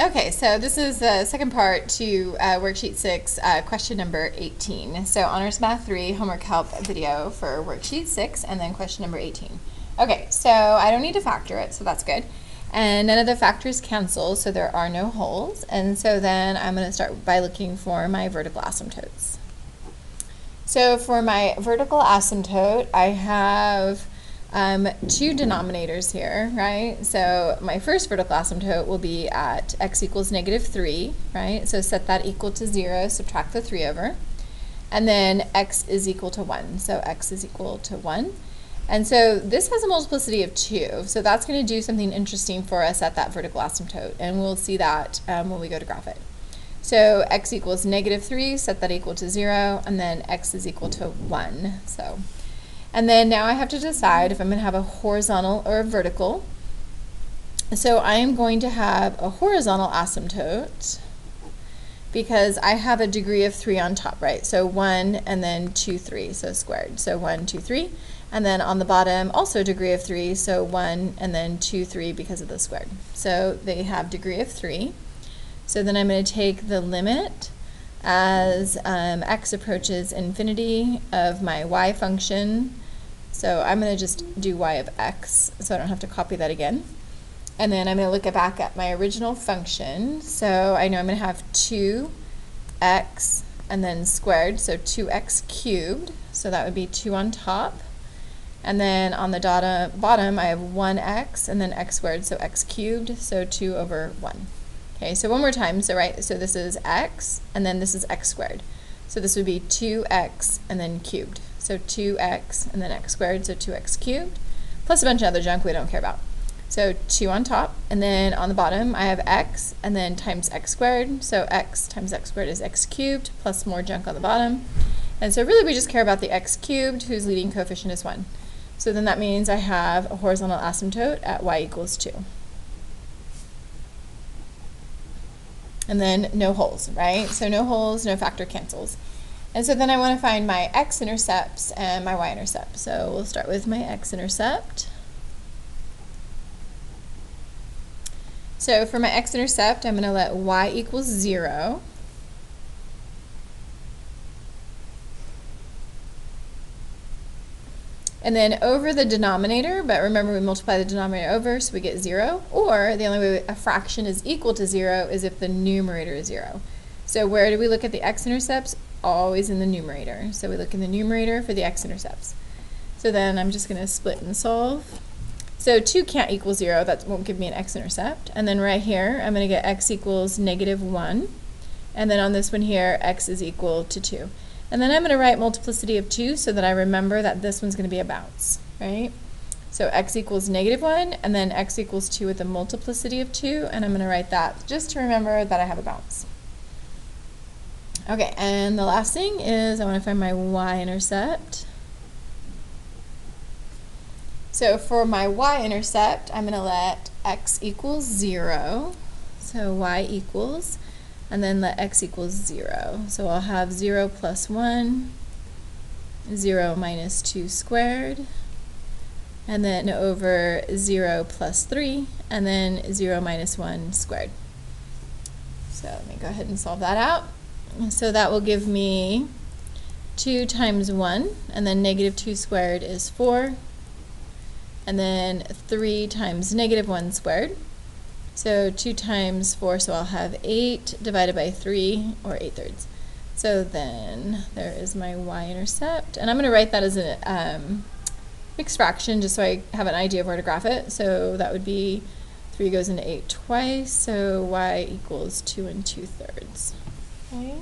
Okay, so this is the second part to worksheet 6, question number 18. So Honors Math 3 homework help video for worksheet 6 and then question number 18. Okay, so I don't need to factor it, so that's good. And none of the factors cancel, so there are no holes. And so then I'm going to start by looking for my vertical asymptotes. So for my vertical asymptote, I have two denominators here, right? So my first vertical asymptote will be at x equals -3, right? So set that equal to 0, subtract the 3 over. And then x is equal to 1, so x is equal to 1. And so this has a multiplicity of 2, so that's going to do something interesting for us at that vertical asymptote, and we'll see that when we go to graph it. So x equals -3, set that equal to 0, and then x is equal to 1. And then now I have to decide if I'm going to have a horizontal or a vertical. So I am going to have a horizontal asymptote because I have a degree of 3 on top, right? So 1 and then 2, 3, so squared. So 1, 2, 3. And then on the bottom, also a degree of 3, so 1 and then 2, 3 because of the squared. So they have degree of 3. So then I'm going to take the limit as x approaches infinity of my y function. So I'm going to just do y of x, so I don't have to copy that again. And then I'm going to look back at my original function. So I know I'm going to have 2x and then squared, so 2x cubed. So that would be 2 on top. And then on the bottom, I have 1x and then x squared, so x cubed, so 2 over 1. Okay, so one more time, so this is x, and then this is x squared. So this would be 2x and then cubed. So 2x and then x squared, so 2x cubed, plus a bunch of other junk we don't care about. So 2 on top, and then on the bottom I have x, and then times x squared, so x times x squared is x cubed, plus more junk on the bottom. And so really we just care about the x cubed, whose leading coefficient is 1. So then that means I have a horizontal asymptote at y equals 2. And then no holes, right? So no holes, no factor cancels. And so then I want to find my x-intercepts and my y-intercept. So we'll start with my x-intercept. So for my x-intercept, I'm going to let y equals 0. And then over the denominator, but remember we multiply the denominator over so we get 0, or the only way a fraction is equal to 0 is if the numerator is 0. So where do we look at the x-intercepts? Always in the numerator. So we look in the numerator for the x-intercepts. So then I'm just going to split and solve. So 2 can't equal 0, that won't give me an x-intercept. And then right here, I'm going to get x equals -1. And then on this one here, x is equal to 2. And then I'm going to write multiplicity of 2 so that I remember that this one's going to be a bounce, right? So x equals -1, and then x equals 2 with a multiplicity of 2, and I'm going to write that just to remember that I have a bounce. Okay, and the last thing is I want to find my y-intercept. So for my y-intercept, I'm going to let x equals 0, so y equals, and then let x equals 0. So I'll have 0 plus 1, 0 minus 2 squared, and then over 0 plus 3, and then 0 minus 1 squared. So let me go ahead and solve that out. So that will give me 2 times 1, and then -2 squared is 4, and then 3 times -1 squared. So 2 times 4, so I'll have 8 divided by 3, or 8/3. So then there is my y-intercept. And I'm going to write that as a mixed fraction just so I have an idea of where to graph it. So that would be 3 goes into 8 twice, so y equals 2 2/3. Okay.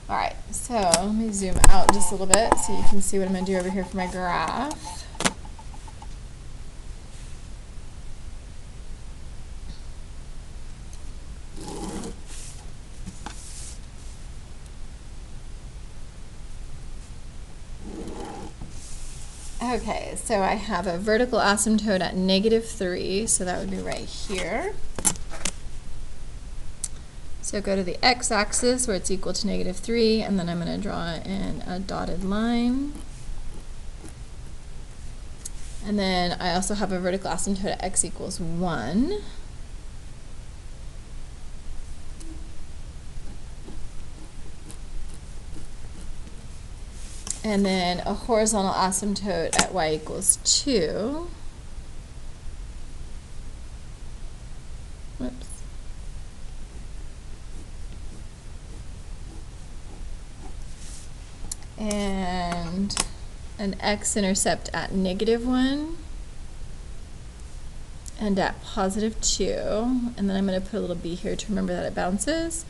All right, so let me zoom out just a little bit so you can see what I'm going to do over here for my graph. Okay, so I have a vertical asymptote at -3, so that would be right here. So go to the x-axis where it's equal to -3, and then I'm going to draw in a dotted line. And then I also have a vertical asymptote at x equals 1. and then a horizontal asymptote at y equals 2. Whoops. And an x-intercept at -1 and at +2, and then I'm going to put a little b here to remember that it bounces,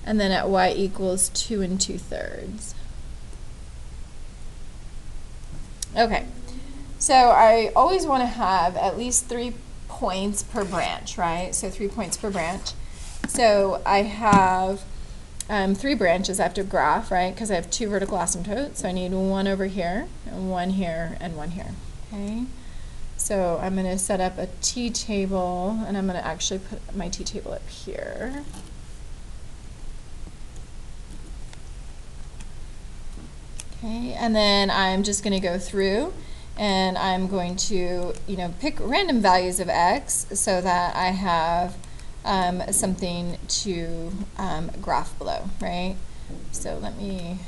and then at y equals 2 2/3. Okay, so I always want to have at least 3 points per branch, right? So 3 points per branch. So I have 3 branches I have to graph, right? Because I have 2 vertical asymptotes. So I need 1 over here, and 1 here, and 1 here. Okay. So I'm going to set up a t-table, and I'm going to actually put my t-table up here. Okay, and then I'm just going to go through, and I'm going to, pick random values of x so that I have something to graph below, right? So I'm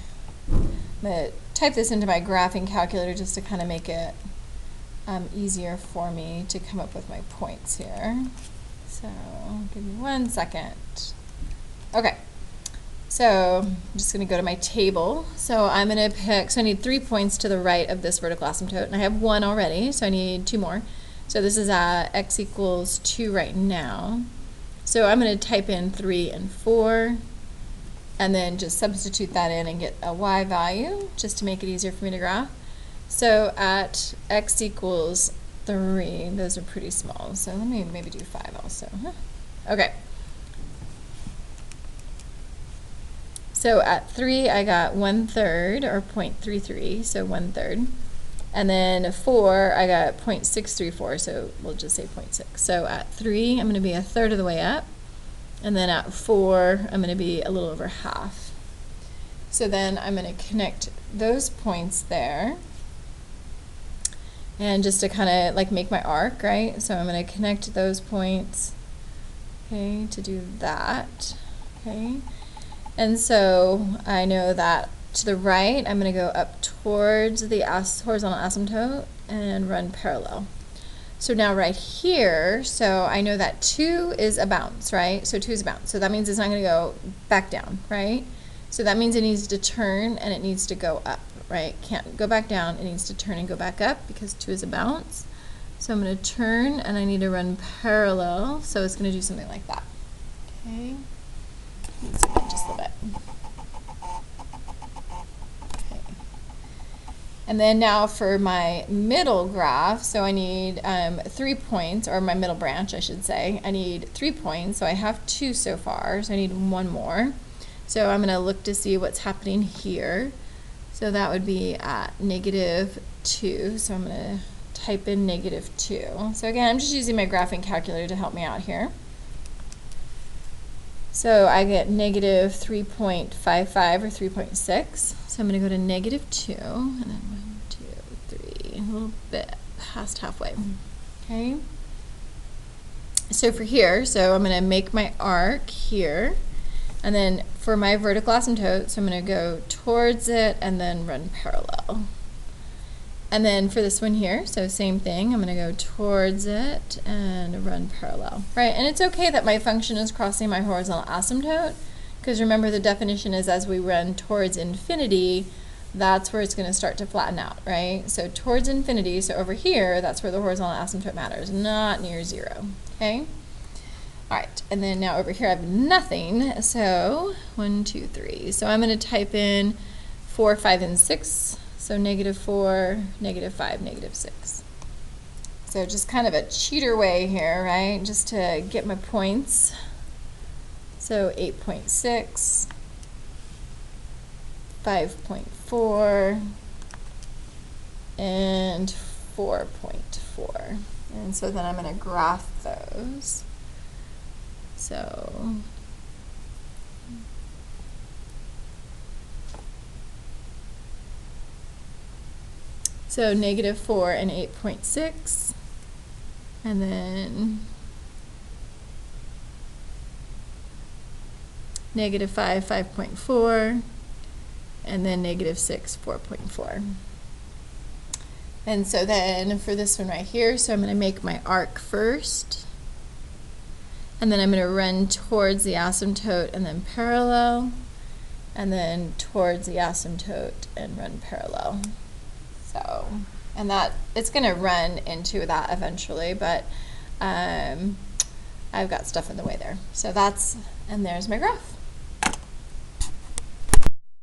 going to type this into my graphing calculator just to kind of make it easier for me to come up with my points here. So give me 1 second. Okay. So I'm just going to go to my table. So I'm going to pick, so I need 3 points to the right of this vertical asymptote, and I have 1 already, so I need 2 more. So this is at x equals 2 right now. So I'm going to type in 3 and 4, and then just substitute that in and get a y value, just to make it easier for me to graph. So at x equals 3, those are pretty small, so let me maybe do 5 also. Okay. So at 3, I got 1/3, or 0.33, so 1/3. And then 4, I got 0.634, so we'll just say 0.6. So at 3, I'm going to be 1/3 of the way up. And then at 4, I'm going to be a little over half. So then I'm going to connect those points there. And just to kind of like make my arc, right? So I'm going to connect those points, okay, to do that, okay? And so I know that to the right, I'm going to go up towards the horizontal asymptote and run parallel. So now right here, so I know that 2 is a bounce, right? So 2 is a bounce. So that means it's not going to go back down, right? So that means it needs to turn and it needs to go up, right? Can't go back down. It needs to turn and go back up because 2 is a bounce. So I'm going to turn and I need to run parallel. So it's going to do something like that. Okay. Let's zoom in just a little bit. Okay. And then now for my middle graph, so I need 3 points, or my middle branch, I should say. I need 3 points, so I have 2 so far, so I need 1 more. So I'm going to look to see what's happening here. So that would be at -2, so I'm going to type in -2. So again, I'm just using my graphing calculator to help me out here. So I get -3.55 or 3.6. So I'm going to go to -2, and then 1, 2, 3, a little bit past halfway. Okay. So for here, so I'm going to make my arc here, and then for my vertical asymptote, so I'm going to go towards it and then run parallel. And then for this one here, so same thing, I'm going to go towards it and run parallel, right? And it's okay that my function is crossing my horizontal asymptote, because remember the definition is as we run towards infinity, that's where it's going to start to flatten out, right? So towards infinity, so over here, that's where the horizontal asymptote matters, not near 0, okay? All right, and then now over here I have nothing, so 1, 2, 3. So I'm going to type in 4, 5, and 6. So -4, -5, -6. So just kind of a cheater way here, right? Just to get my points. So 8.6, 5.4, and 4.4. And so then I'm going to graph those. So -4 and 8.6, and then -5, 5.4, and then -6, 4.4. And so then for this one right here, so I'm going to make my arc first, and then I'm going to run towards the asymptote and then parallel, and then towards the asymptote and run parallel. So, and that, it's going to run into that eventually, but I've got stuff in the way there. So that's, and there's my graph.